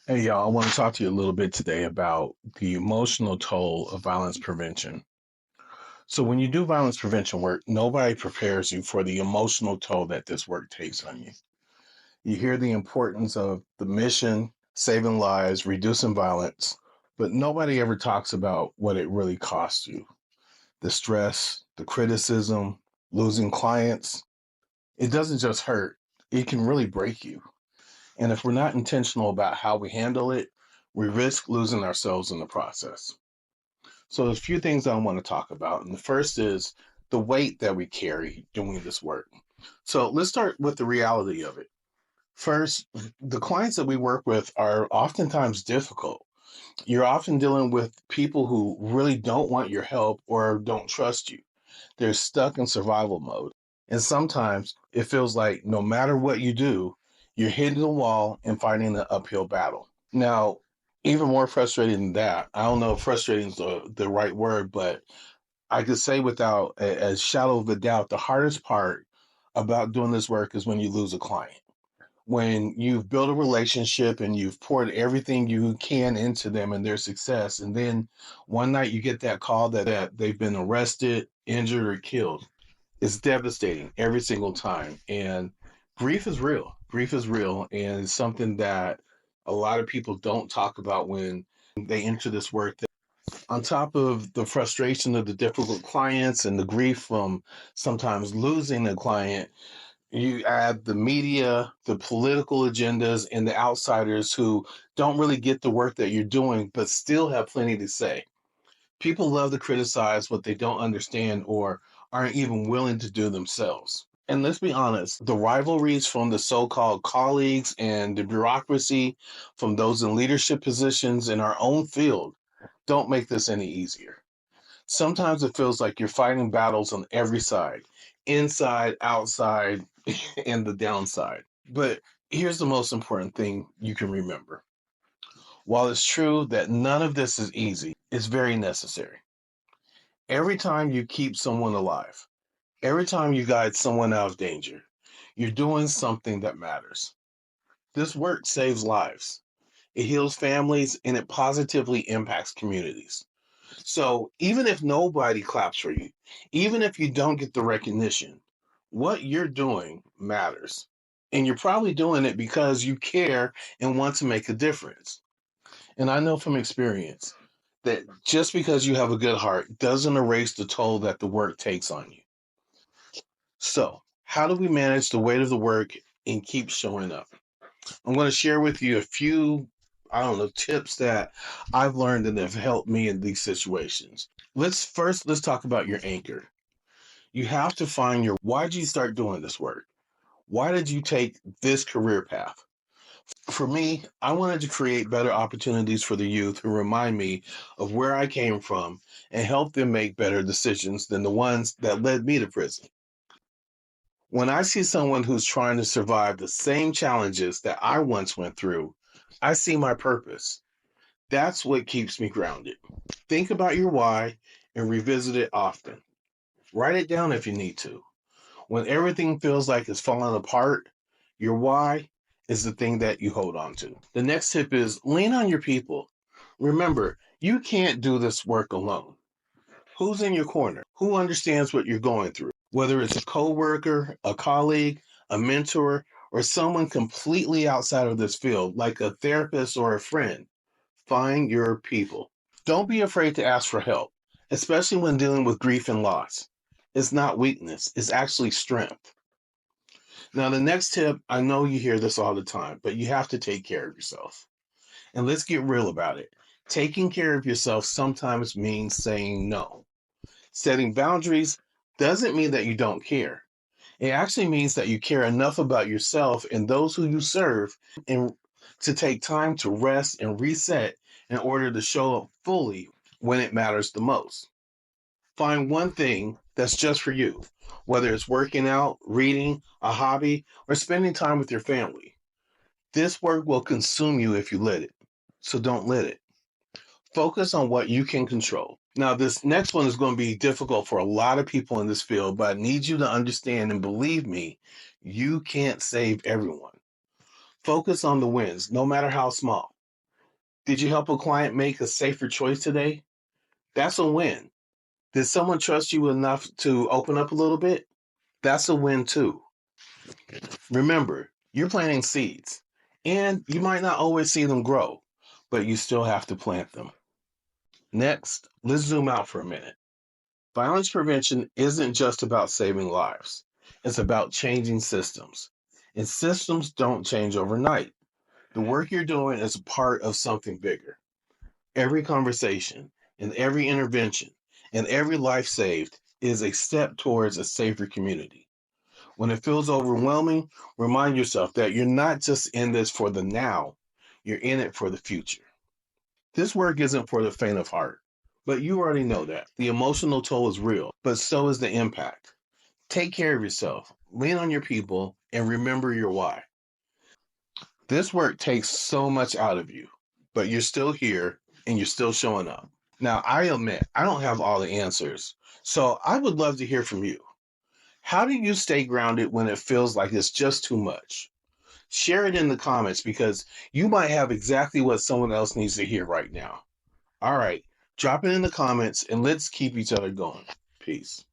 Hey, y'all, I want to talk to you a little bit today about the emotional toll of violence prevention. So, when you do violence prevention work, nobody prepares you for the emotional toll that this work takes on you. You hear the importance of the mission, saving lives, reducing violence, but nobody ever talks about what it really costs you: the stress, the criticism, losing clients. It doesn't just hurt, it can really break you. And if we're not intentional about how we handle it, we risk losing ourselves in the process. So there's a few things I want to talk about. And the first is the weight that we carry doing this work. So let's start with the reality of it. First, the clients that we work with are oftentimes difficult. You're often dealing with people who really don't want your help or don't trust you. They're stuck in survival mode. And sometimes it feels like no matter what you do, you're hitting the wall and fighting an uphill battle. Now, even more frustrating than that, I don't know if frustrating is the right word, but I could say without a shadow of a doubt, the hardest part about doing this work is when you lose a client. When you've built a relationship and you've poured everything you can into them and their success, and then one night you get that call that they've been arrested, injured, or killed. It's devastating every single time. And grief is real. Grief is real. And it's something that a lot of people don't talk about when they enter this work. On top of the frustration of the difficult clients and the grief from sometimes losing a client, you add the media, the political agendas, and the outsiders who don't really get the work that you're doing, but still have plenty to say. People love to criticize what they don't understand or aren't even willing to do themselves. And let's be honest, the rivalries from the so called colleagues and the bureaucracy from those in leadership positions in our own field don't make this any easier. Sometimes it feels like you're fighting battles on every side: inside, outside, and the downside. But here's the most important thing you can remember: while it's true that none of this is easy, it's very necessary. Every time you keep someone alive, every time you guide someone out of danger, you're doing something that matters. This work saves lives, it heals families, and it positively impacts communities. So even if nobody claps for you, even if you don't get the recognition, what you're doing matters. And you're probably doing it because you care and want to make a difference. And I know from experience that just because you have a good heart doesn't erase the toll that the work takes on you. So, how do we manage the weight of the work and keep showing up? I'm going to share with you a few, I don't know, tips that I've learned and have helped me in these situations. Let's talk about your anchor. You have to find your why did you start doing this work? Why did you take this career path? For me, I wanted to create better opportunities for the youth who remind me of where I came from and help them make better decisions than the ones that led me to prison. When I see someone who's trying to survive the same challenges that I once went through, I see my purpose. That's what keeps me grounded. Think about your why and revisit it often. Write it down if you need to. When everything feels like it's falling apart, your why is the thing that you hold on to. The next tip is lean on your people. Remember, you can't do this work alone. Who's in your corner? Who understands what you're going through? Whether it's a coworker, a colleague, a mentor, or someone completely outside of this field, like a therapist or a friend, find your people. Don't be afraid to ask for help, especially when dealing with grief and loss. It's not weakness, it's actually strength. Now, the next tip, I know you hear this all the time, but you have to take care of yourself. And let's get real about it. Taking care of yourself sometimes means saying no. Setting boundaries doesn't mean that you don't care. It actually means that you care enough about yourself and those who you serve and to take time to rest and reset in order to show up fully when it matters the most. Find one thing that's just for you, whether it's working out, reading, a hobby, or spending time with your family. This work will consume you if you let it. So don't let it. Focus on what you can control. Now, this next one is going to be difficult for a lot of people in this field, but I need you to understand and believe me, you can't save everyone. Focus on the wins, no matter how small. Did you help a client make a safer choice today? That's a win. Did someone trust you enough to open up a little bit? That's a win too. Remember, you're planting seeds, and you might not always see them grow, but you still have to plant them. Next, let's zoom out for a minute. Violence prevention isn't just about saving lives, it's about changing systems. And systems don't change overnight. The work you're doing is a part of something bigger. Every conversation and every intervention and every life saved is a step towards a safer community. When it feels overwhelming, remind yourself that you're not just in this for the now, you're in it for the future. This work isn't for the faint of heart, but you already know that. The emotional toll is real, but so is the impact. Take care of yourself, lean on your people, and remember your why. This work takes so much out of you, but you're still here and you're still showing up. Now, I admit I don't have all the answers, so I would love to hear from you. How do you stay grounded when it feels like it's just too much? Share it in the comments because you might have exactly what someone else needs to hear right now. All right, drop it in the comments and let's keep each other going. Peace.